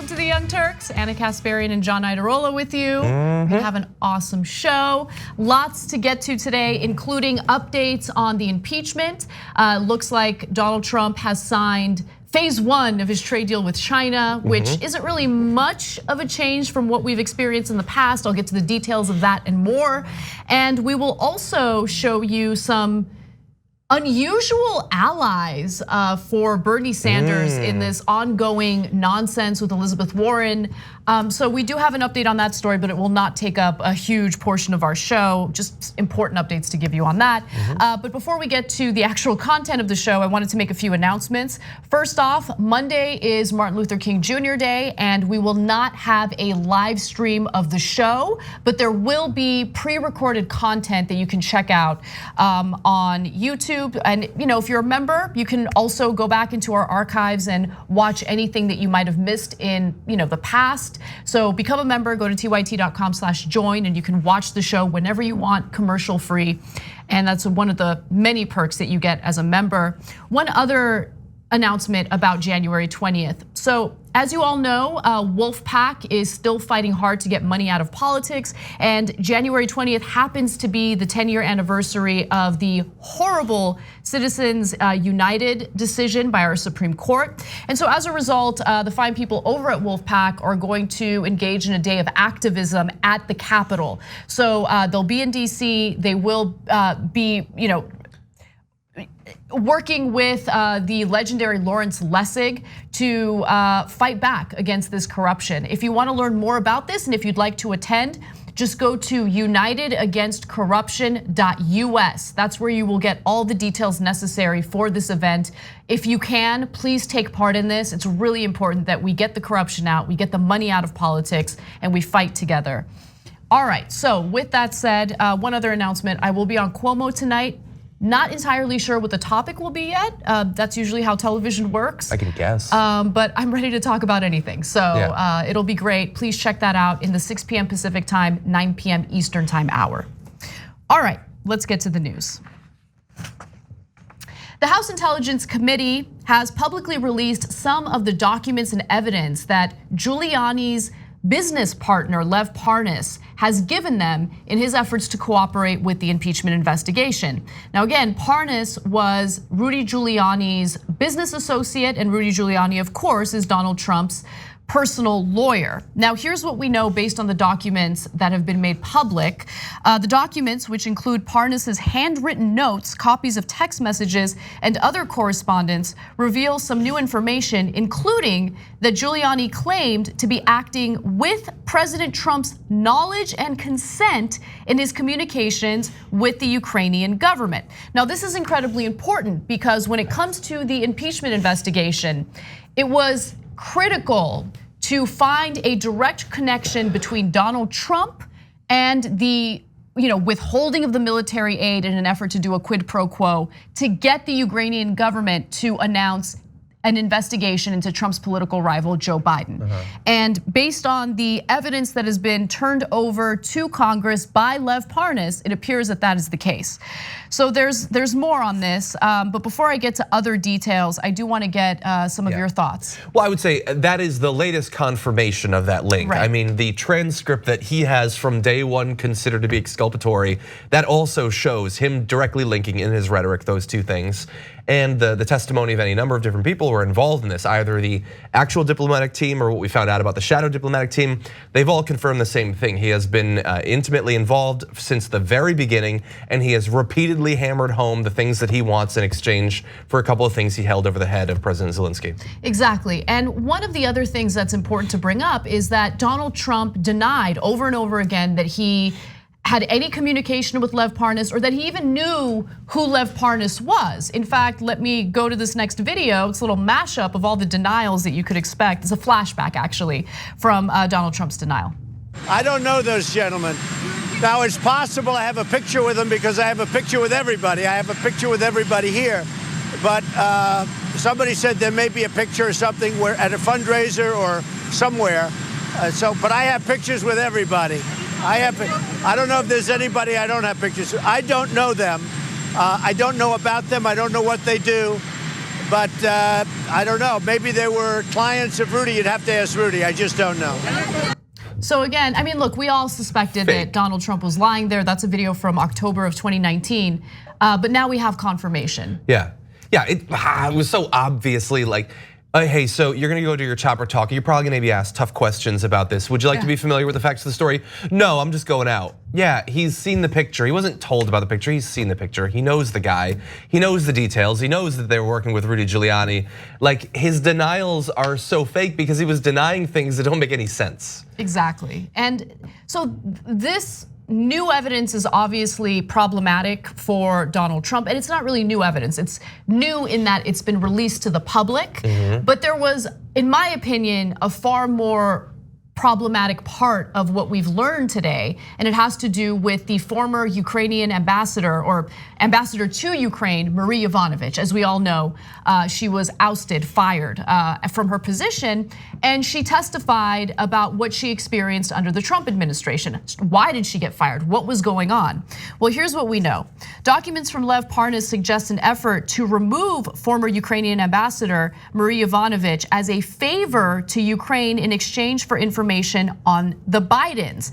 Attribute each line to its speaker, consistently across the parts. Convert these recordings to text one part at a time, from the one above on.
Speaker 1: welcome to the Young Turks. Anna Kasparian and John Iadarola with you. We have an awesome show. Lots to get to today, including updates on the impeachment. Looks like Donald Trump has signed phase 1 of his trade deal with China, which isn't really much of a change from what we've experienced in the past. I'll get to the details of that and more. And we will also show you some unusual allies for Bernie Sanders in this ongoing nonsense with Elizabeth Warren. So we do have an update on that story, but it will not take up a huge portion of our show. Just important updates to give you on that. But before we get to the actual content of the show, I wanted to make a few announcements. First off, Monday is Martin Luther King Jr. Day, and we will not have a live stream of the show, but there will be pre-recorded content that you can check out on YouTube. And if you're a member, you can also go back into our archives and watch anything that you might have missed in the past. So become a member, go to tyt.com/join, and you can watch the show whenever you want, commercial free. And that's one of the many perks that you get as a member. One other announcement about January 20th. So as you all know, Wolfpack is still fighting hard to get money out of politics, and January 20th happens to be the 10-year anniversary of the horrible Citizens United decision by our Supreme Court. And so as a result, the fine people over at Wolfpack are going to engage in a day of activism at the Capitol. So they'll be in DC, they will be, working with the legendary Lawrence Lessig to fight back against this corruption. If you want to learn more about this and if you'd like to attend, just go to unitedagainstcorruption.us. That's where you will get all the details necessary for this event. If you can, please take part in this. It's really important that we get the corruption out, we get the money out of politics, and we fight together. All right, so with that said, one other announcement. I will be on Cuomo tonight. Not entirely sure what the topic will be yet. That's usually how television works.
Speaker 2: I can guess.
Speaker 1: But I'm ready to talk about anything. So it'll be great. Please check that out in the 6 p.m. Pacific time, 9 p.m. Eastern time hour. All right, let's get to the news. The House Intelligence Committee has publicly released some of the documents and evidence that Giuliani's business partner, Lev Parnas, has given them in his efforts to cooperate with the impeachment investigation. Now again, Parnas was Rudy Giuliani's business associate, and Rudy Giuliani, of course, is Donald Trump's personal lawyer. Now here's what we know based on the documents that have been made public. The documents, which include Parnas's handwritten notes, copies of text messages, and other correspondence, reveal some new information, including that Giuliani claimed to be acting with President Trump's knowledge and consent in his communications with the Ukrainian government. Now this is incredibly important because when it comes to the impeachment investigation, it was critical to find a direct connection between Donald Trump and the withholding of the military aid in an effort to do a quid pro quo to get the Ukrainian government to announce an investigation into Trump's political rival, Joe Biden. And based on the evidence that has been turned over to Congress by Lev Parnas, it appears that that is the case. So there's more on this, but before I get to other details, I do want to get some of your thoughts.
Speaker 2: Well, I would say that is the latest confirmation of that link.
Speaker 1: Right.
Speaker 2: I mean, the transcript that he has from day one considered to be exculpatory, that also shows him directly linking in his rhetoric those two things. And the testimony of any number of different people who are involved in this, either the actual diplomatic team or what we found out about the shadow diplomatic team, they've all confirmed the same thing. He has been intimately involved since the very beginning, and he has repeatedly hammered home the things that he wants in exchange for a couple of things he held over the head of President Zelensky.
Speaker 1: Exactly, and one of the other things that's important to bring up is that Donald Trump denied over and over again that he had any communication with Lev Parnas or that he even knew who Lev Parnas was. In fact, let me go to this next video. It's a little mashup of all the denials that you could expect. It's a flashback actually from Donald Trump's denial.
Speaker 3: I don't know those gentlemen. Now it's possible I have a picture with them because I have a picture with everybody. I have a picture with everybody here. But somebody said there may be a picture or something where at a fundraiser or somewhere. But I have pictures with everybody. I don't know if there's anybody I don't have pictures with. I don't know them. I don't know about them. I don't know what they do. But I don't know. Maybe they were clients of Rudy. You'd have to ask Rudy. I just don't know.
Speaker 1: So again, I mean, look, we all suspected that Donald Trump was lying there. That's a video from October of 2019. But now we have confirmation.
Speaker 2: Yeah, it was so obviously like, hey, so you're gonna go do your chopper talk. You're probably gonna be asked tough questions about this. Would you like to be familiar with the facts of the story? No, I'm just going out. Yeah, he's seen the picture. He wasn't told about the picture, he's seen the picture. He knows the guy, he knows the details. He knows that they were working with Rudy Giuliani. Like, his denials are so fake because he was denying things that don't make any sense.
Speaker 1: Exactly, and so this new evidence is obviously problematic for Donald Trump, and it's not really new evidence. It's new in that it's been released to the public, but there was, in my opinion, a far more problematic part of what we've learned today, and it has to do with the former Ukrainian ambassador or ambassador to Ukraine, Marie Yovanovitch. As we all know, she was ousted, fired from her position, and she testified about what she experienced under the Trump administration. Why did she get fired? What was going on? Well, here's what we know. Documents from Lev Parnas suggest an effort to remove former Ukrainian ambassador Marie Yovanovitch as a favor to Ukraine in exchange for information on the Bidens,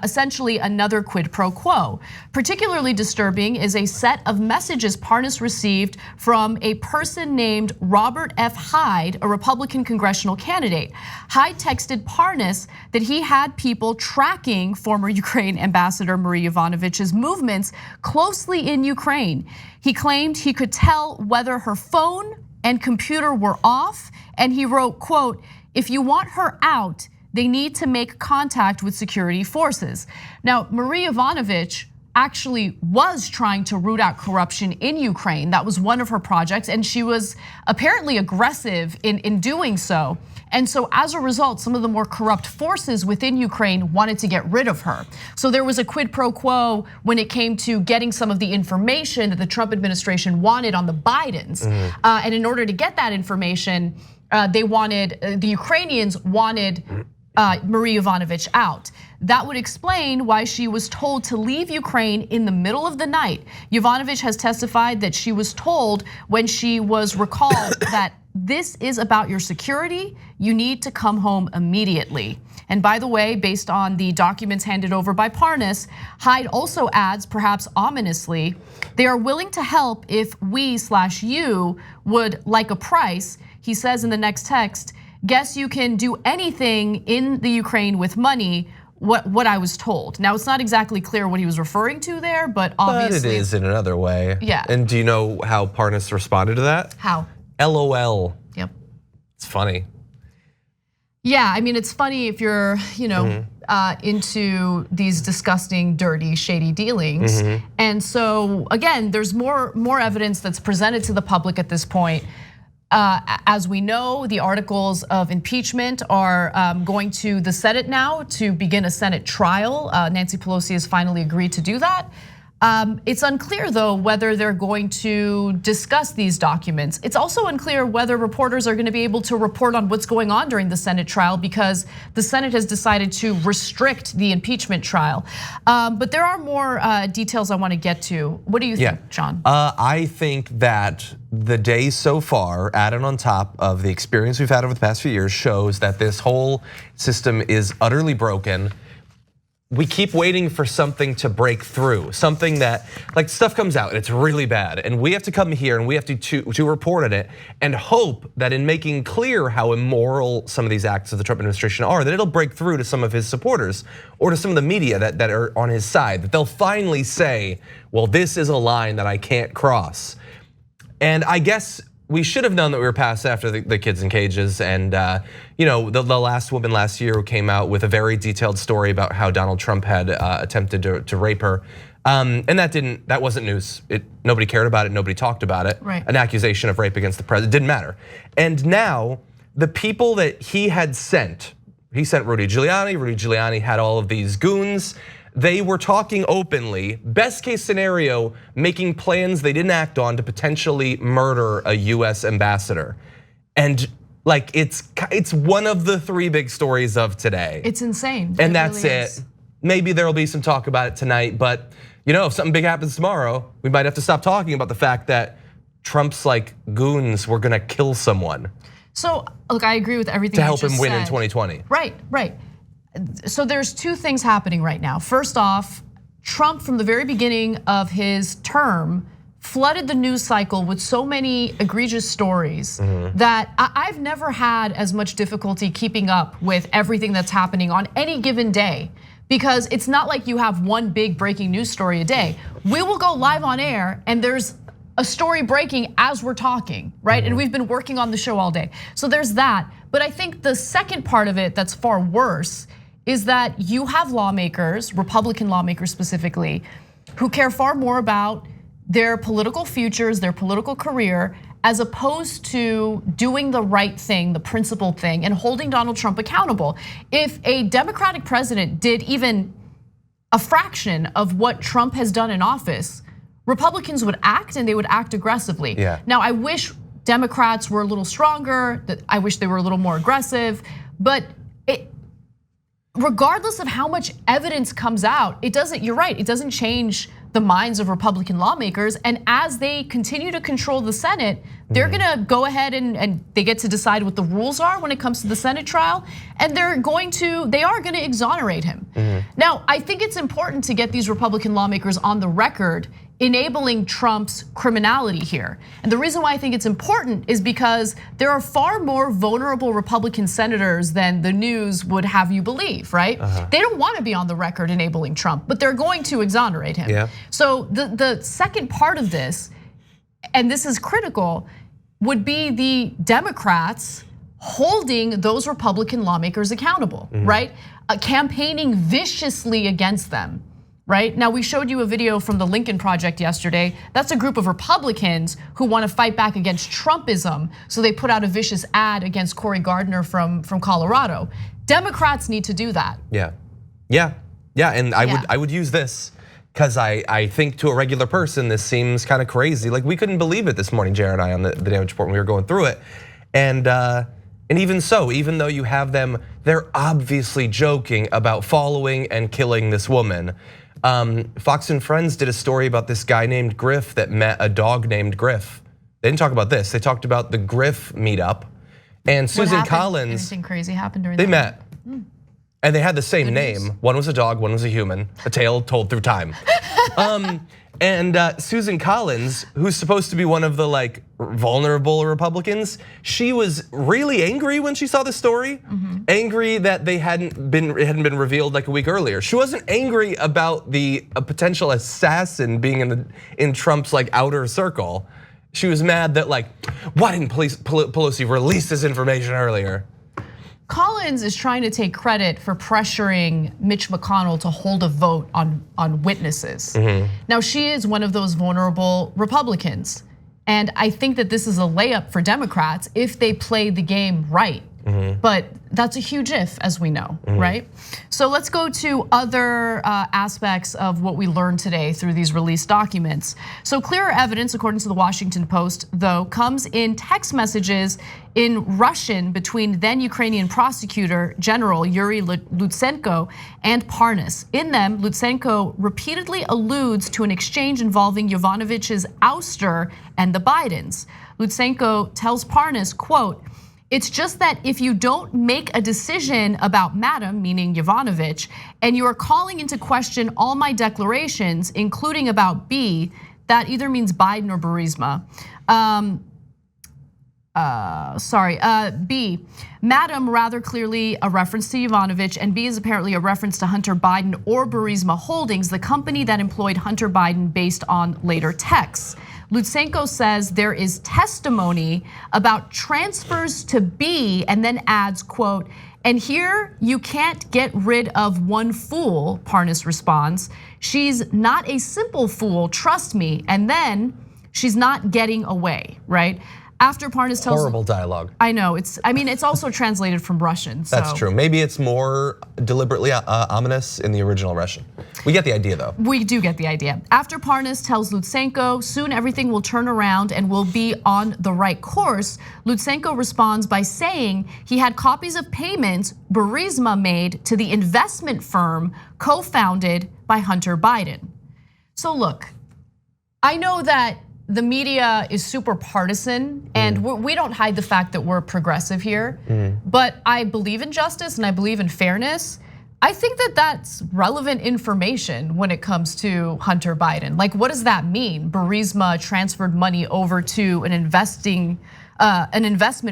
Speaker 1: essentially another quid pro quo. Particularly disturbing is a set of messages Parnas received from a person named Robert F. Hyde, a Republican congressional candidate. Hyde texted Parnas that he had people tracking former Ukraine ambassador Marie Yovanovitch's movements closely in Ukraine. He claimed he could tell whether her phone and computer were off, and he wrote, quote, "If you want her out, they need to make contact with security forces." Now, Marie Yovanovitch actually was trying to root out corruption in Ukraine. That was one of her projects, and she was apparently aggressive in doing so. And so as a result, some of the more corrupt forces within Ukraine wanted to get rid of her. So there was a quid pro quo when it came to getting some of the information that the Trump administration wanted on the Bidens. And in order to get that information, the Ukrainians wanted Marie Yovanovitch out. That would explain why she was told to leave Ukraine in the middle of the night. Yovanovitch has testified that she was told when she was recalled that this is about your security, you need to come home immediately. And by the way, based on the documents handed over by Parnas, Hyde also adds, perhaps ominously, they are willing to help if we/you would like a price. He says in the next text, guess you can do anything in the Ukraine with money, what I was told. Now, it's not exactly clear what he was referring to there, but obviously.
Speaker 2: But it is in another way.
Speaker 1: Yeah.
Speaker 2: And do you know how Parnas responded to that?
Speaker 1: How?
Speaker 2: LOL.
Speaker 1: Yep.
Speaker 2: It's funny.
Speaker 1: Yeah, I mean, it's funny if you're, into these disgusting, dirty, shady dealings. And so again, there's more evidence that's presented to the public at this point. As we know, the articles of impeachment are going to the Senate now to begin a Senate trial. Nancy Pelosi has finally agreed to do that. It's unclear, though, whether they're going to discuss these documents. It's also unclear whether reporters are going to be able to report on what's going on during the Senate trial because the Senate has decided to restrict the impeachment trial. But there are more details I want to get to. What do you think, John?
Speaker 2: I think that the day so far, added on top of the experience we've had over the past few years, shows that this whole system is utterly broken. We keep waiting for something to break through, something that, like, stuff comes out and it's really bad, and we have to come here and we have to report on it and hope that in making clear how immoral some of these acts of the Trump administration are, that it'll break through to some of his supporters or to some of the media that are on his side, that they'll finally say, well, this is a line that I can't cross. And I guess we should have known that we were past after the kids in cages, and the last woman last year who came out with a very detailed story about how Donald Trump had attempted to rape her, and that wasn't news. Nobody cared about it, nobody talked about it.
Speaker 1: Right.
Speaker 2: An accusation of rape against the president didn't matter. And now the people that he sent Rudy Giuliani. Rudy Giuliani had all of these goons. They were talking openly, best case scenario, making plans they didn't act on to potentially murder a US ambassador. And like, it's one of the three big stories of today.
Speaker 1: It's insane.
Speaker 2: And that's it. Maybe there'll be some talk about it tonight, but if something big happens tomorrow, we might have to stop talking about the fact that Trump's like goons were gonna kill someone.
Speaker 1: So look, I agree with everything
Speaker 2: to
Speaker 1: you
Speaker 2: help
Speaker 1: just
Speaker 2: him win
Speaker 1: said.
Speaker 2: in 2020.
Speaker 1: Right. So there's two things happening right now. First off, Trump from the very beginning of his term flooded the news cycle with so many egregious stories that I've never had as much difficulty keeping up with everything that's happening on any given day. Because it's not like you have one big breaking news story a day. We will go live on air and there's a story breaking as we're talking, right? And we've been working on the show all day. So there's that. But I think the second part of it that's far worse is that you have lawmakers, Republican lawmakers specifically, who care far more about their political futures, their political career, as opposed to doing the right thing, the principled thing, and holding Donald Trump accountable. If a Democratic president did even a fraction of what Trump has done in office, Republicans would act and they would act aggressively.
Speaker 2: Yeah.
Speaker 1: Now, I wish Democrats were a little stronger, I wish they were a little more aggressive, but regardless of how much evidence comes out, you're right, it doesn't change the minds of Republican lawmakers. And as they continue to control the Senate, they're gonna go ahead and they get to decide what the rules are when it comes to the Senate trial. And they are gonna exonerate him. Now, I think it's important to get these Republican lawmakers on the record enabling Trump's criminality here. And the reason why I think it's important is because there are far more vulnerable Republican senators than the news would have you believe, right? They don't want to be on the record enabling Trump, but they're going to exonerate him.
Speaker 2: Yeah.
Speaker 1: So the second part of this, and this is critical, would be the Democrats holding those Republican lawmakers accountable, right? Campaigning viciously against them. Right? Now, we showed you a video from the Lincoln Project yesterday. That's a group of Republicans who want to fight back against Trumpism. So they put out a vicious ad against Cory Gardner from Colorado. Democrats need to do that.
Speaker 2: Yeah, and I would use this because I think to a regular person, this seems kind of crazy. Like we couldn't believe it this morning, Jared and I on the damage report when we were going through it. And even so, even though you have them, they're obviously joking about following and killing this woman. Fox and Friends did a story about this guy named Griff that met a dog named Griff. They didn't talk about this. They talked about the Griff meetup. And Susan Collins.
Speaker 1: Anything crazy happened during
Speaker 2: they
Speaker 1: that?
Speaker 2: They met. And they had the same name. One was a dog, one was a human. A tale told through time. And Susan Collins, who's supposed to be one of the like vulnerable Republicans, she was really angry when she saw the story. Angry that it hadn't been revealed like a week earlier. She wasn't angry about a potential assassin being in Trump's like outer circle. She was mad that like, why didn't Pelosi release this information earlier?
Speaker 1: Collins is trying to take credit for pressuring Mitch McConnell to hold a vote on witnesses. Now, she is one of those vulnerable Republicans. And I think that this is a layup for Democrats if they play the game right. But that's a huge if, as we know, right? So let's go to other aspects of what we learned today through these released documents. So clearer evidence, according to the Washington Post, though, comes in text messages in Russian between then Ukrainian prosecutor General Yuri Lutsenko and Parnas. In them, Lutsenko repeatedly alludes to an exchange involving Yovanovitch's ouster and the Bidens. Lutsenko tells Parnas, quote, "It's just that if you don't make a decision about Madam, meaning Yovanovitch, and you are calling into question all my declarations, including about B, that either means Biden or Burisma. B, Madam rather clearly a reference to Yovanovitch, and B is apparently a reference to Hunter Biden or Burisma Holdings, the company that employed Hunter Biden based on later texts. Lutsenko says there is testimony about transfers to B and then adds, quote, and here you can't get rid of one fool, Parnas responds. She's not a simple fool, trust me. And then she's not getting away, right? After Parnas tells
Speaker 2: horrible dialogue.
Speaker 1: I know, it's also translated from Russian. So.
Speaker 2: That's true. Maybe it's more deliberately ominous in the original Russian. We get the idea though.
Speaker 1: We do get the idea. After Parnas tells Lutsenko, soon everything will turn around and we'll be on the right course, Lutsenko responds by saying he had copies of payments Burisma made to the investment firm co-founded by Hunter Biden. So look, I know that the media is super partisan, and we don't hide the fact that we're progressive here. But I believe in justice and I believe in fairness. I think that that's relevant information when it comes to Hunter Biden. Like, what does that mean? Burisma transferred money over to an investment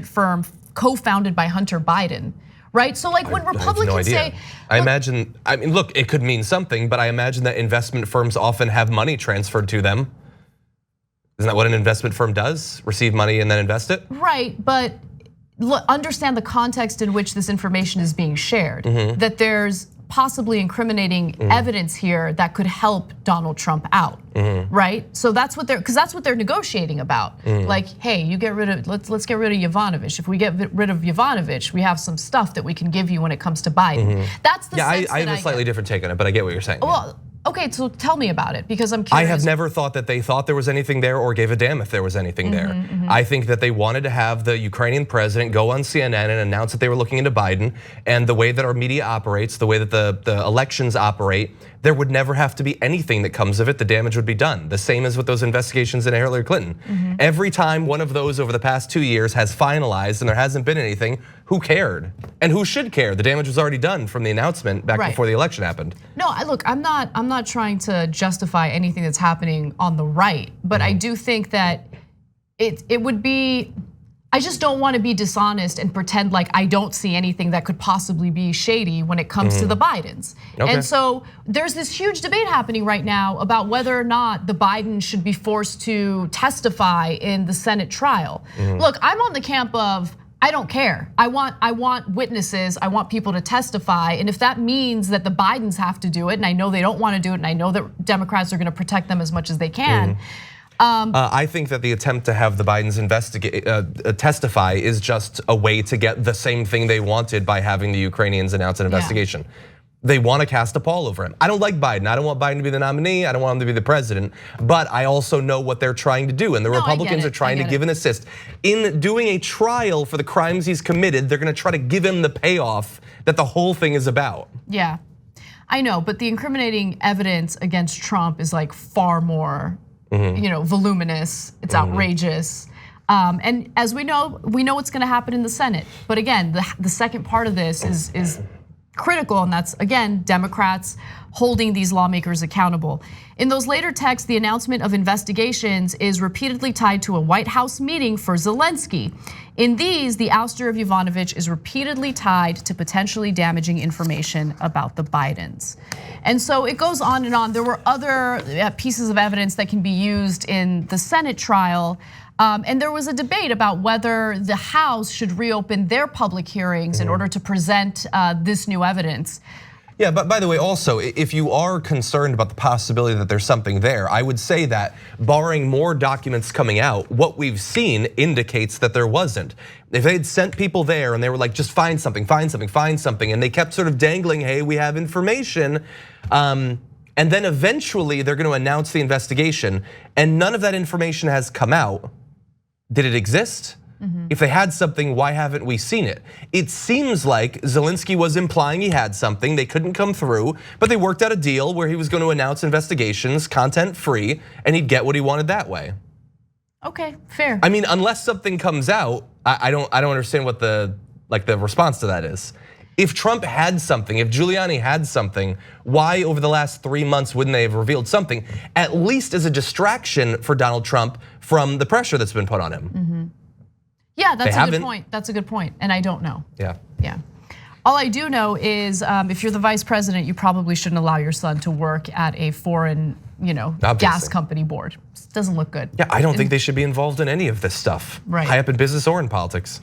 Speaker 1: firm co-founded by Hunter Biden. Right, so like when Republicans say,
Speaker 2: I imagine, I mean, look, it could mean something, but I imagine that investment firms often have money transferred to them. Isn't that what an investment firm does? Receive money and then invest it?
Speaker 1: Right, but understand the context in which this information is being shared. That there's possibly incriminating evidence here that could help Donald Trump out, right? So that's what they're negotiating about. Like, hey, you get rid of, let's get rid of Yovanovitch. If we get rid of Yovanovitch, we have some stuff that we can give you when it comes to Biden. That's the sense
Speaker 2: I have a slightly different take on it, but I get what you're saying.
Speaker 1: Well, okay, so tell me about it, because I'm curious.
Speaker 2: I have never thought that they thought there was anything there or gave a damn if there was anything there. I think that they wanted to have the Ukrainian president go on CNN and announce that they were looking into Biden, and the way that our media operates, the way that the elections operate, there would never have to be anything that comes of it. The damage would be done. The same as with those investigations into Hillary Clinton. Every time one of those over the past 2 years has finalized and there hasn't been anything, who cared? And who should care? The damage was already done from the announcement back before the election happened.
Speaker 1: No, look, I'm not trying to justify anything that's happening on the right, but I do think that it would be, I just don't want to be dishonest and pretend like I don't see anything that could possibly be shady when it comes to the Bidens. And so there's this huge debate happening right now about whether or not the Bidens should be forced to testify in the Senate trial. Look, I'm on the camp of, I don't care. I want witnesses, I want people to testify, and if that means that the Bidens have to do it, and I know they don't want to do it, and I know that Democrats are going to protect them as much as they can.
Speaker 2: I think that the attempt to have the Bidens testify is just a way to get the same thing they wanted by having the Ukrainians announce an investigation. They want to cast a pall over him. I don't like Biden. I don't want Biden to be the nominee. I don't want him to be the president. But I also know what they're trying to do. And the Republicans are trying to give an assist. In doing a trial for the crimes he's committed, they're going to try to give him the payoff that the whole thing is about.
Speaker 1: Yeah, I know, but the incriminating evidence against Trump is like far more voluminous, it's outrageous. And as we know what's gonna happen in the Senate. But again, the second part of this is critical, and that's, again, Democrats holding these lawmakers accountable. In those later texts, the announcement of investigations is repeatedly tied to a White House meeting for Zelensky. In these, the ouster of Yovanovitch is repeatedly tied to potentially damaging information about the Bidens. And so it goes on and on. There were other pieces of evidence that can be used in the Senate trial. And there was a debate about whether the House should reopen their public hearings in order to present this new evidence.
Speaker 2: Yeah, but by the way, also, if you are concerned about the possibility that there's something there, I would say that barring more documents coming out, what we've seen indicates that there wasn't. If they had sent people there and they were like, just find something, find something, find something, and they kept sort of dangling, hey, we have information, and then eventually they're gonna announce the investigation, and none of that information has come out, did it exist? If they had something, why haven't we seen it? It seems like Zelensky was implying he had something, they couldn't come through, but they worked out a deal where he was going to announce investigations, content free, and he'd get what he wanted that way.
Speaker 1: Okay, fair.
Speaker 2: I mean, unless something comes out, I don't understand what the response to that is. If Trump had something, if Giuliani had something, why over the last 3 months wouldn't they have revealed something? At least as a distraction for Donald Trump from the pressure that's been put on him.
Speaker 1: Yeah, that's a good point. That's a good point, and I don't know. Yeah. All I do know is if you're the vice president, you probably shouldn't allow your son to work at a foreign, gas company board. It doesn't look good.
Speaker 2: Yeah, I don't think they should be involved in any of this stuff.
Speaker 1: Right.
Speaker 2: High up in business or in politics.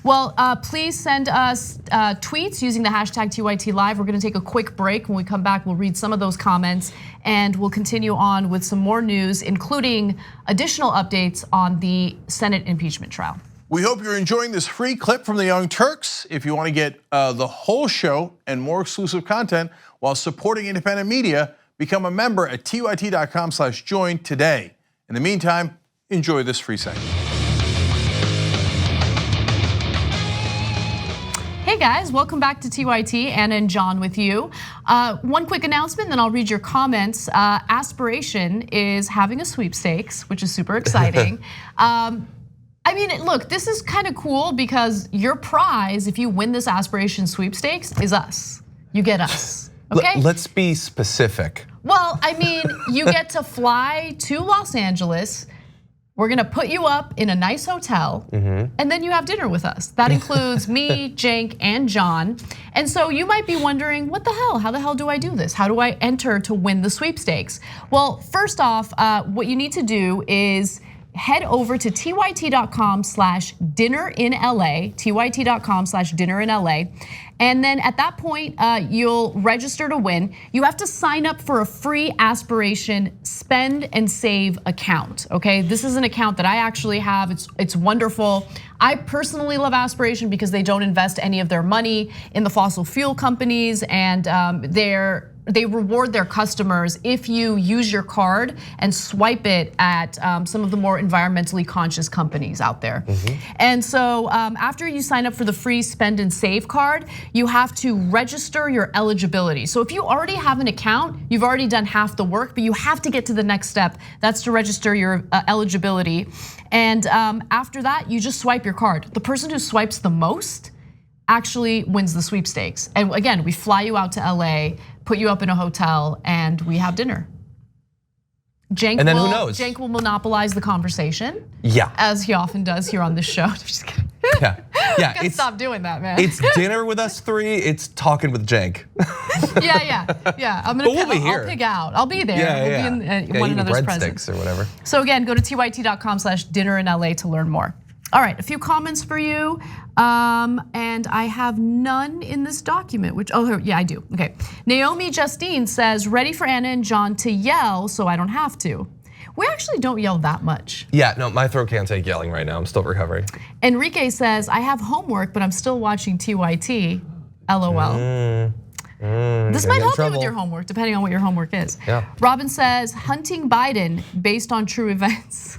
Speaker 1: Well, please send us tweets using the hashtag TYT Live. We're gonna take a quick break. When we come back, we'll read some of those comments and we'll continue on with some more news, including additional updates on the Senate impeachment trial.
Speaker 4: We hope you're enjoying this free clip from the Young Turks. If you want to get the whole show and more exclusive content while supporting independent media, become a member at tyt.com/join today. In the meantime, enjoy this free segment.
Speaker 1: Hey Hey guys, welcome back to TYT, Anna and John with you. One quick announcement, then I'll read your comments. Aspiration is having a sweepstakes, which is super exciting. I mean, look, this is kind of cool because your prize, if you win this Aspiration sweepstakes, is us. You get us, okay?
Speaker 2: Let's be specific.
Speaker 1: Well, I mean, you get to fly to Los Angeles. We're gonna put you up in a nice hotel, and then you have dinner with us. That includes me, Cenk, and John. And so you might be wondering, what the hell? How the hell do I do this? How do I enter to win the sweepstakes? Well, first off, what you need to do is head over to tyt.com/dinnerinla, tyt.com/dinnerinla. And then at that point, you'll register to win. You have to sign up for a free Aspiration spend and save account, okay? This is an account that I actually have, it's wonderful. I personally love Aspiration because they don't invest any of their money in the fossil fuel companies, and they reward their customers if you use your card and swipe it at some of the more environmentally conscious companies out there. And so after you sign up for the free spend and save card, you have to register your eligibility. So if you already have an account, you've already done half the work, but you have to get to the next step. That's to register your eligibility. And after that, you just swipe your card. The person who swipes the most actually wins the sweepstakes. And again, we fly you out to LA, put you up in a hotel, and we have dinner. Cenk
Speaker 2: and then who knows?
Speaker 1: Cenk will monopolize the conversation.
Speaker 2: Yeah.
Speaker 1: As he often does here on this show. Just kidding.
Speaker 2: Yeah.
Speaker 1: Gotta stop doing that, man.
Speaker 2: It's dinner with us three. It's talking with Cenk.
Speaker 1: Yeah. I'm gonna.
Speaker 2: But we'll be here.
Speaker 1: I'll pig out. I'll be there.
Speaker 2: Yeah,
Speaker 1: we'll be in one another's presence
Speaker 2: or whatever.
Speaker 1: So again, go to tyt.com/dinnerinla to learn more. All right, a few comments for you, and I have none in this document, which, yeah, I do, okay. Naomi Justine says, ready for Anna and John to yell so I don't have to. We actually don't yell that much.
Speaker 2: Yeah, no, my throat can't take yelling right now, I'm still recovering.
Speaker 1: Enrique says, I have homework, but I'm still watching TYT, LOL. This might help you with your homework, depending on what your homework is.
Speaker 2: Yeah.
Speaker 1: Robin says, hunting Biden based on true events.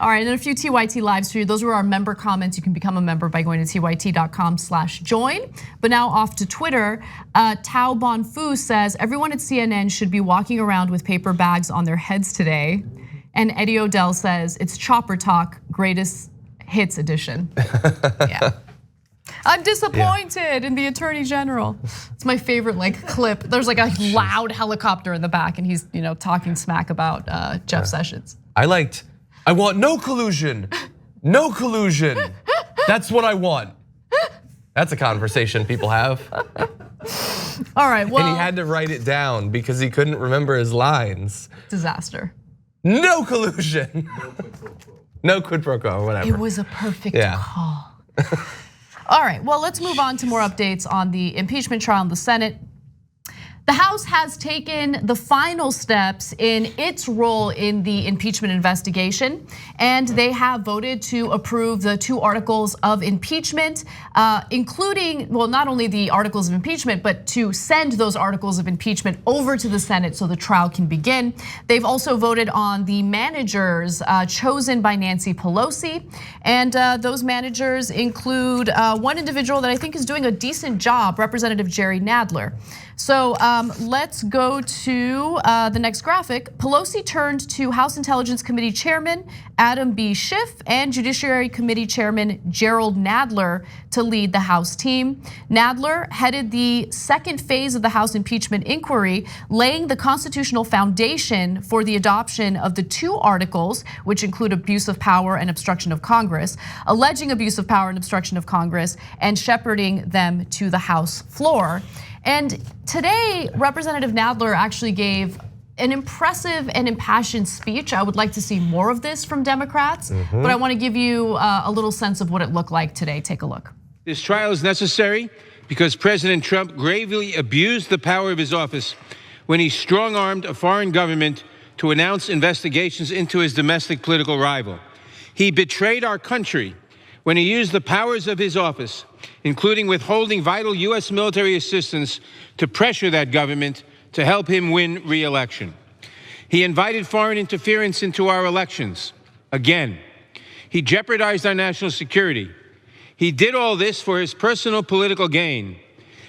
Speaker 1: All right, and then a few TYT lives for you. Those were our member comments. You can become a member by going to tyt.com/join. But now off to Twitter. Tao Bonfu says, everyone at CNN should be walking around with paper bags on their heads today. And Eddie Odell says, it's Chopper Talk, greatest hits edition. Yeah. I'm disappointed in the Attorney General. It's my favorite clip. There's a loud helicopter in the back, and he's talking smack about Jeff Sessions.
Speaker 2: I want no collusion, no collusion. That's what I want. That's a conversation people have.
Speaker 1: All right, well.
Speaker 2: And he had to write it down because he couldn't remember his lines.
Speaker 1: Disaster.
Speaker 2: No collusion. No quid pro quo, whatever.
Speaker 1: It was a perfect call. All right, well, let's move on to more updates on the impeachment trial in the Senate. The House has taken the final steps in its role in the impeachment investigation, and they have voted to approve the 2 articles of impeachment, including, well, not only the articles of impeachment, but to send those articles of impeachment over to the Senate so the trial can begin. They've also voted on the managers chosen by Nancy Pelosi, and those managers include one individual that I think is doing a decent job, Representative Jerry Nadler. So let's go to the next graphic. Pelosi turned to House Intelligence Committee Chairman Adam B. Schiff and Judiciary Committee Chairman Gerald Nadler to lead the House team. Nadler headed the second phase of the House impeachment inquiry, laying the constitutional foundation for the adoption of the 2 articles, which include abuse of power and obstruction of Congress, alleging abuse of power and obstruction of Congress, and shepherding them to the House floor. And today, Representative Nadler actually gave an impressive and impassioned speech. I would like to see more of this from Democrats, but I want to give you a little sense of what it looked like today. Take a look.
Speaker 5: This trial is necessary because President Trump gravely abused the power of his office when he strong-armed a foreign government to announce investigations into his domestic political rival. He betrayed our country when he used the powers of his office, including withholding vital US military assistance, to pressure that government to help him win re-election. He invited foreign interference into our elections. Again, he jeopardized our national security. He did all this for his personal political gain.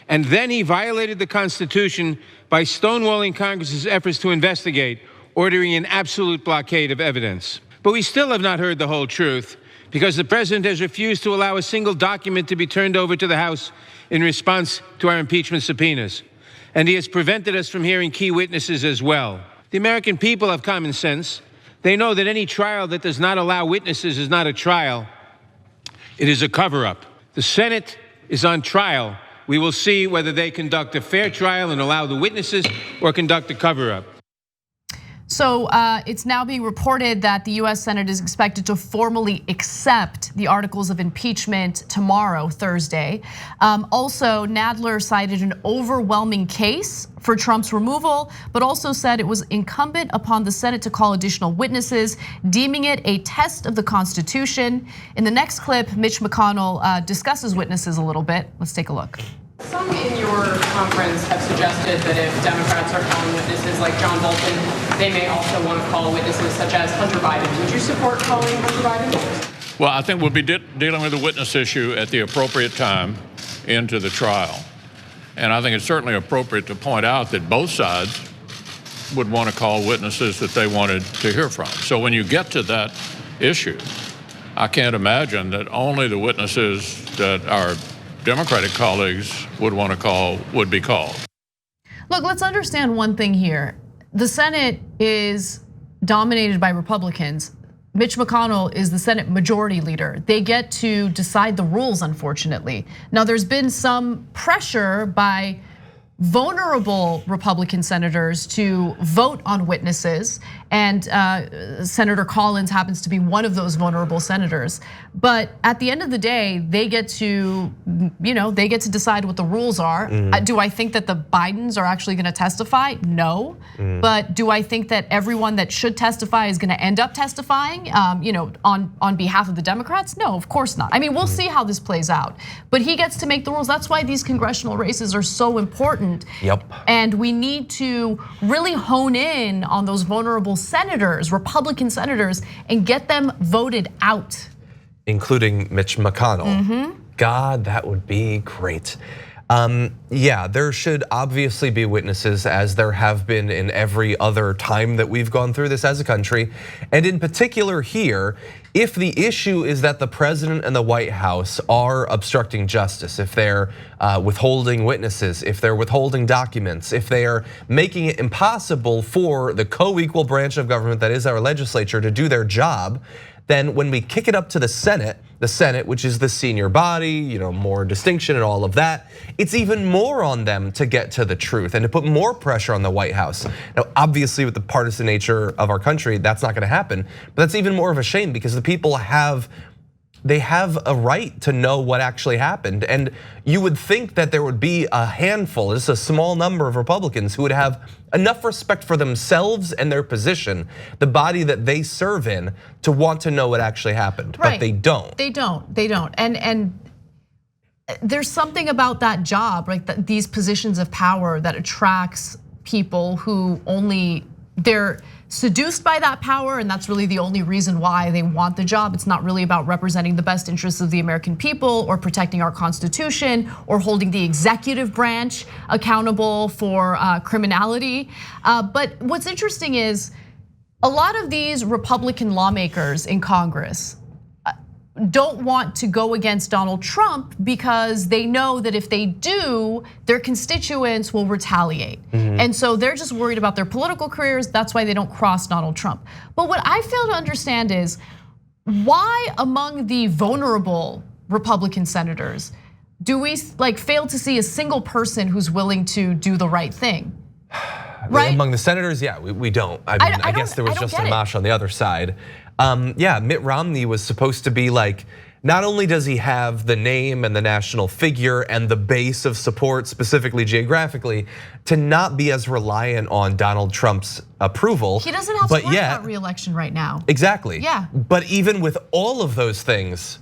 Speaker 5: And then he violated the Constitution by stonewalling Congress's efforts to investigate, ordering an absolute blockade of evidence. But we still have not heard the whole truth, because the president has refused to allow a single document to be turned over to the House in response to our impeachment subpoenas. And he has prevented us from hearing key witnesses as well. The American people have common sense. They know that any trial that does not allow witnesses is not a trial. It is a cover-up. The Senate is on trial. We will see whether they conduct a fair trial and allow the witnesses or conduct a cover-up.
Speaker 1: So it's now being reported that the US Senate is expected to formally accept the articles of impeachment tomorrow, Thursday. Also, Nadler cited an overwhelming case for Trump's removal, but also said it was incumbent upon the Senate to call additional witnesses, deeming it a test of the Constitution. In the next clip, Mitch McConnell discusses witnesses a little bit. Let's take a look.
Speaker 6: Some in your conference have suggested that if Democrats are calling witnesses like John Bolton, they may also want to call witnesses such as Hunter Biden. Would you support calling Hunter Biden?
Speaker 7: Well, I think we'll be dealing with the witness issue at the appropriate time into the trial. And I think it's certainly appropriate to point out that both sides would want to call witnesses that they wanted to hear from. So when you get to that issue, I can't imagine that only the witnesses that our Democratic colleagues would want to call would be called.
Speaker 1: Look, let's understand one thing here. The Senate is dominated by Republicans. Mitch McConnell is the Senate majority leader. They get to decide the rules, unfortunately. Now, there's been some pressure by vulnerable Republican senators to vote on witnesses, and Senator Collins happens to be one of those vulnerable senators. But at the end of the day, they get to, they get to decide what the rules are. Do I think that the Bidens are actually going to testify? No. But do I think that everyone that should testify is going to end up testifying, on behalf of the Democrats? No, of course not. I mean, we'll see how this plays out. But he gets to make the rules. That's why these congressional races are so important.
Speaker 2: Yep.
Speaker 1: And we need to really hone in on those vulnerable senators, Republican senators, and get them voted out.
Speaker 2: Including Mitch McConnell. God, that would be great. Yeah, there should obviously be witnesses, as there have been in every other time that we've gone through this as a country. And in particular here, if the issue is that the president and the White House are obstructing justice, if they're withholding witnesses, if they're withholding documents, if they are making it impossible for the co-equal branch of government that is our legislature to do their job, then when we kick it up to the Senate, which is the senior body, more distinction and all of that, it's even more on them to get to the truth and to put more pressure on the White House. Now, obviously with the partisan nature of our country, that's not gonna happen, but that's even more of a shame because the people have a right to know what actually happened. And you would think that there would be a handful, just a small number of Republicans who would have enough respect for themselves and their position, the body that they serve in, to want to know what actually happened,
Speaker 1: right.
Speaker 2: But they don't.
Speaker 1: They don't. And there's something about that job, right? These positions of power that attracts people who they're seduced by that power, and that's really the only reason why they want the job. It's not really about representing the best interests of the American people or protecting our Constitution or holding the executive branch accountable for criminality. But what's interesting is a lot of these Republican lawmakers in Congress don't want to go against Donald Trump because they know that if they do, their constituents will retaliate. And so they're just worried about their political careers. That's why they don't cross Donald Trump. But what I fail to understand is why among the vulnerable Republican senators do we fail to see a single person who's willing to do the right thing? Right?
Speaker 2: Among the senators, yeah, we don't. I guess there was just Amash on the other side. Yeah, Mitt Romney was supposed to be not only does he have the name and the national figure and the base of support, specifically geographically, to not be as reliant on Donald Trump's approval.
Speaker 1: He doesn't have to worry about re-election right now.
Speaker 2: Exactly.
Speaker 1: Yeah.
Speaker 2: But even with all of those things,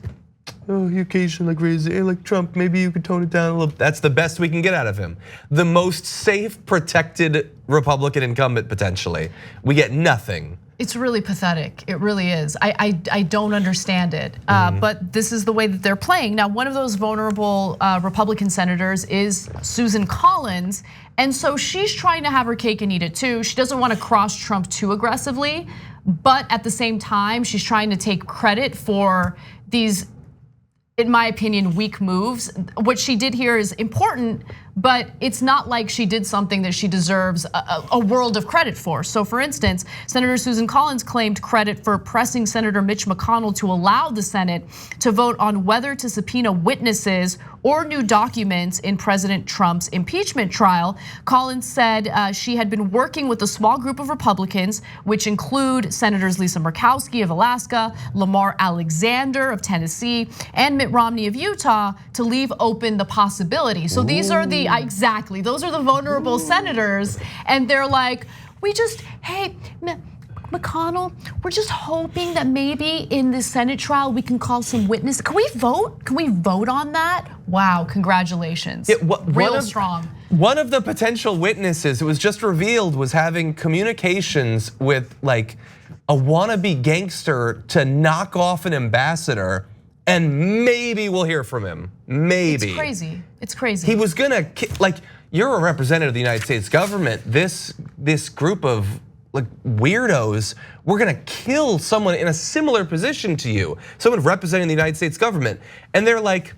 Speaker 2: he occasionally agrees, Trump, maybe you could tone it down a little. That's the best we can get out of him. The most safe, protected Republican incumbent, potentially. We get nothing
Speaker 1: It's really pathetic. It really is. I don't understand it. But this is the way that they're playing. Now, one of those vulnerable Republican senators is Susan Collins. And so she's trying to have her cake and eat it too. She doesn't want to cross Trump too aggressively. But at the same time, she's trying to take credit for these, in my opinion, weak moves. What she did here is important, but it's not like she did something that she deserves a world of credit for. So for instance, Senator Susan Collins claimed credit for pressing Senator Mitch McConnell to allow the Senate to vote on whether to subpoena witnesses or new documents in President Trump's impeachment trial. Collins said she had been working with a small group of Republicans, which include Senators Lisa Murkowski of Alaska, Lamar Alexander of Tennessee, and Mitt Romney of Utah, to leave open the possibility. So these are the, exactly, those are the vulnerable senators, and they're like, hey, McConnell, we're just hoping that maybe in the Senate trial we can call some witnesses. Can we vote? Can we vote on that? Wow, congratulations. Real strong.
Speaker 2: One of the potential witnesses, it was just revealed, was having communications with like a wannabe gangster to knock off an ambassador, and maybe we'll hear from him. Maybe.
Speaker 1: It's crazy. It's crazy.
Speaker 2: He was gonna, like, you're a representative of the United States government. This group of like weirdos, we're gonna kill someone in a similar position to you, someone representing the United States government. And they're like,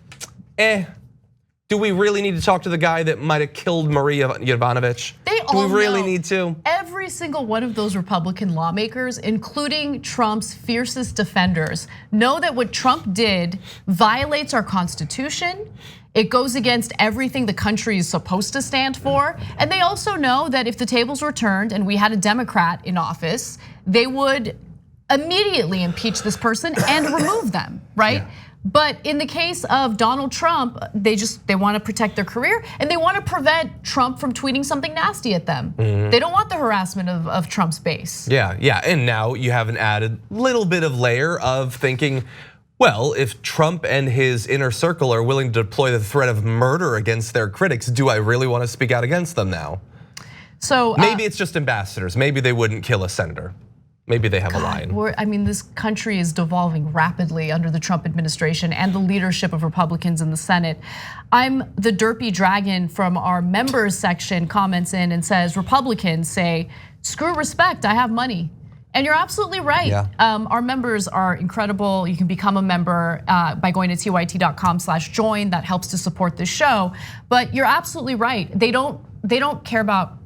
Speaker 2: do we really need to talk to the guy that might have killed Maria Yovanovitch? Do we really need to?
Speaker 1: Every single one of those Republican lawmakers, including Trump's fiercest defenders, know that what Trump did violates our Constitution. It goes against everything the country is supposed to stand for. And they also know that if the tables were turned and we had a Democrat in office, they would immediately impeach this person and remove them, right? Yeah. But in the case of Donald Trump, they want to protect their career, and they want to prevent Trump from tweeting something nasty at them. They don't want the harassment of Trump's base.
Speaker 2: Yeah, and now you have an added little bit of layer of thinking, well, if Trump and his inner circle are willing to deploy the threat of murder against their critics, do I really want to speak out against them now?
Speaker 1: So
Speaker 2: maybe it's just ambassadors. Maybe they wouldn't kill a senator. Maybe they have a line.
Speaker 1: I mean, this country is devolving rapidly under the Trump administration and the leadership of Republicans in the Senate. I'm the derpy dragon from our members section comments in and says, Republicans say, screw respect, I have money. And you're absolutely right. Yeah. Our members are incredible. You can become a member by going to tyt.com/join. That helps to support this show. But you're absolutely right. They don't care about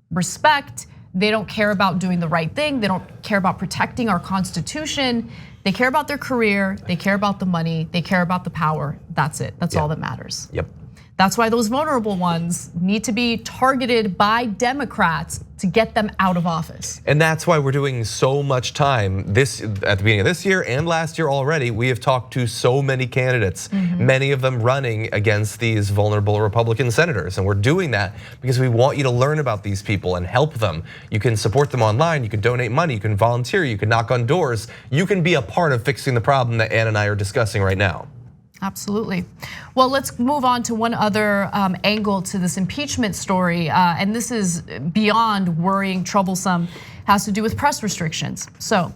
Speaker 1: respect. They don't care about doing the right thing. They don't care about protecting our Constitution. They care about their career. They care about the money. They care about the power. That's it. That's all that matters.
Speaker 2: Yep.
Speaker 1: That's why those vulnerable ones need to be targeted by Democrats to get them out of office.
Speaker 2: And that's why we're doing so much time at the beginning of this year and last year already. We have talked to so many candidates, many of them running against these vulnerable Republican senators. And we're doing that because we want you to learn about these people and help them. You can support them online, you can donate money, you can volunteer, you can knock on doors. You can be a part of fixing the problem that Ann and I are discussing right now.
Speaker 1: Absolutely. Well, let's move on to one other angle to this impeachment story. And this is beyond worrying, troublesome, has to do with press restrictions. So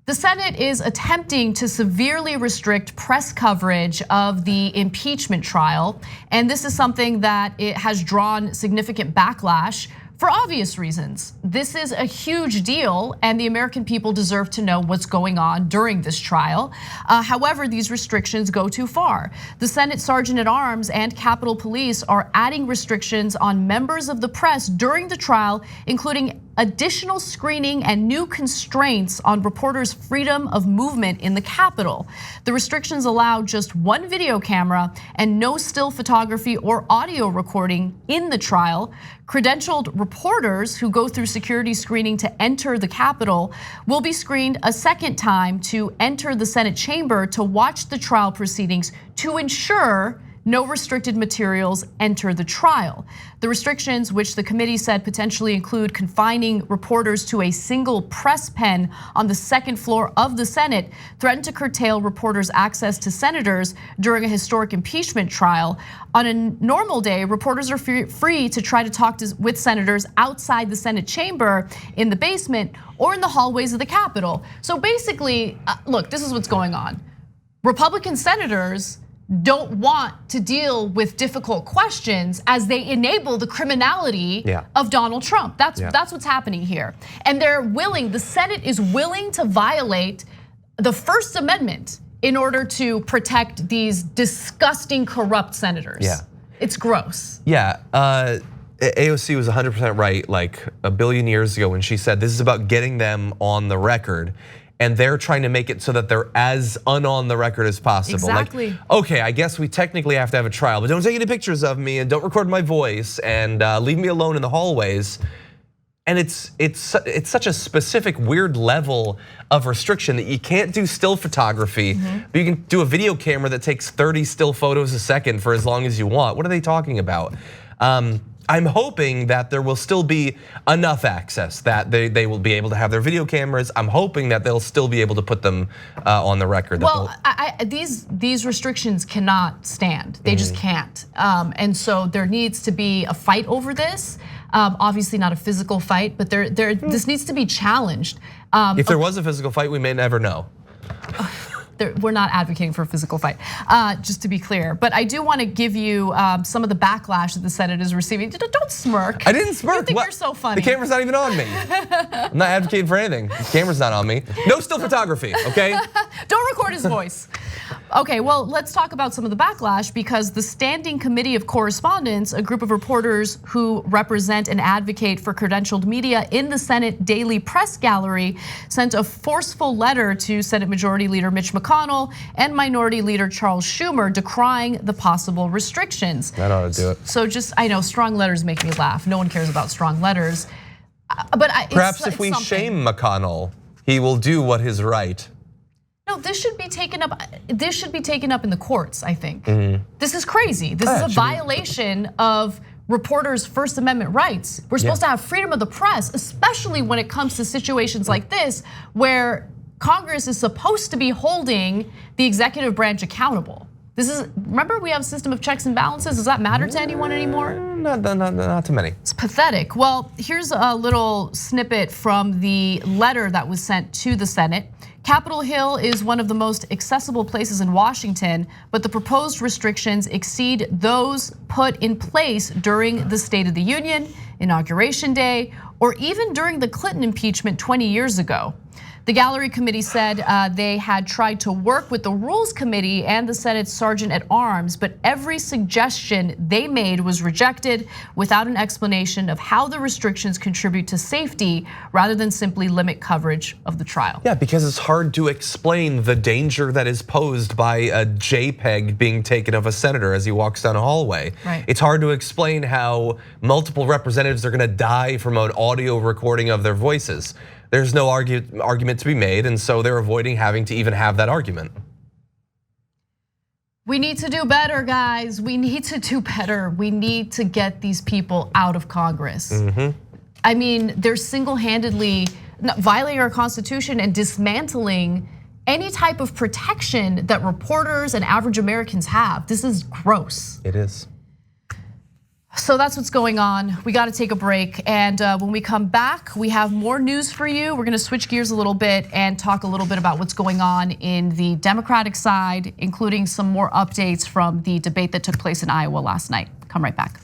Speaker 1: the Senate is attempting to severely restrict press coverage of the impeachment trial. And this is something that it has drawn significant backlash for obvious reasons. This is a huge deal, and the American people deserve to know what's going on during this trial. However, these restrictions go too far. The Senate Sergeant at Arms and Capitol Police are adding restrictions on members of the press during the trial, including additional screening and new constraints on reporters' freedom of movement in the Capitol. The restrictions allow just one video camera and no still photography or audio recording in the trial. Credentialed reporters who go through security screening to enter the Capitol will be screened a second time to enter the Senate chamber to watch the trial proceedings to ensure no restricted materials enter the trial. The restrictions, which the committee said potentially include confining reporters to a single press pen on the second floor of the Senate, threaten to curtail reporters' access to senators during a historic impeachment trial. On a normal day, reporters are free to try to talk with senators outside the Senate chamber, in the basement, or in the hallways of the Capitol. So basically, look, this is what's going on. Republican senators don't want to deal with difficult questions as they enable the criminality of Donald Trump. That's what's happening here. And the Senate is willing to violate the First Amendment in order to protect these disgusting, corrupt senators.
Speaker 2: Yeah.
Speaker 1: It's gross.
Speaker 2: Yeah, AOC was 100% right like a billion years ago when she said this is about getting them on the record. And they're trying to make it so that they're as on the record as possible.
Speaker 1: Exactly.
Speaker 2: Like, okay, I guess we technically have to have a trial, but don't take any pictures of me and don't record my voice and leave me alone in the hallways. And it's such a specific weird level of restriction that you can't do still photography, but you can do a video camera that takes 30 still photos a second for as long as you want. What are they talking about? I'm hoping that there will still be enough access that they will be able to have their video cameras. I'm hoping that they'll still be able to put them on the record.
Speaker 1: Well, these restrictions cannot stand. They just can't. And so there needs to be a fight over this. Obviously not a physical fight, but this needs to be challenged.
Speaker 2: If there was a physical fight, we may never know.
Speaker 1: We're not advocating for a physical fight, just to be clear. But I do want to give you some of the backlash that the Senate is receiving. Don't smirk.
Speaker 2: I didn't smirk.
Speaker 1: You think you're so funny.
Speaker 2: The camera's not even on me. I'm not advocating for anything. The camera's not on me. No still photography, okay?
Speaker 1: Don't record his voice. Okay, well, let's talk about some of the backlash because the Standing Committee of Correspondents, a group of reporters who represent and advocate for credentialed media in the Senate Daily Press Gallery, sent a forceful letter to Senate Majority Leader Mitch McConnell and Minority Leader Charles Schumer decrying the possible restrictions.
Speaker 2: That ought to do it.
Speaker 1: So I know strong letters make me laugh. No one cares about strong letters. But
Speaker 2: perhaps if we shame McConnell, he will do what is right.
Speaker 1: No, this should be taken up. This should be taken up in the courts, I think. This is crazy. This is a violation of reporters' First Amendment rights. We're supposed to have freedom of the press, especially when it comes to situations like this, where Congress is supposed to be holding the executive branch accountable. Remember we have a system of checks and balances. Does that matter to anyone anymore?
Speaker 2: Not to many.
Speaker 1: It's pathetic. Well, here's a little snippet from the letter that was sent to the Senate. Capitol Hill is one of the most accessible places in Washington, but the proposed restrictions exceed those put in place during the State of the Union, Inauguration Day, or even during the Clinton impeachment 20 years ago. The gallery committee said they had tried to work with the Rules Committee and the Senate's Sergeant at Arms, but every suggestion they made was rejected without an explanation of how the restrictions contribute to safety rather than simply limit coverage of the trial.
Speaker 2: Yeah, because it's hard to explain the danger that is posed by a JPEG being taken of a senator as he walks down a hallway.
Speaker 1: Right.
Speaker 2: It's hard to explain how multiple representatives are gonna die from an audio recording of their voices. There's no argument to be made, and so they're avoiding having to even have that argument.
Speaker 1: We need to do better, guys. We need to do better. We need to get these people out of Congress. I mean, they're single-handedly violating our Constitution and dismantling any type of protection that reporters and average Americans have. This is gross.
Speaker 2: It is.
Speaker 1: So that's what's going on. We got to take a break. And when we come back, we have more news for you. We're going to switch gears a little bit and talk a little bit about what's going on in the Democratic side, including some more updates from the debate that took place in Iowa last night. Come right back.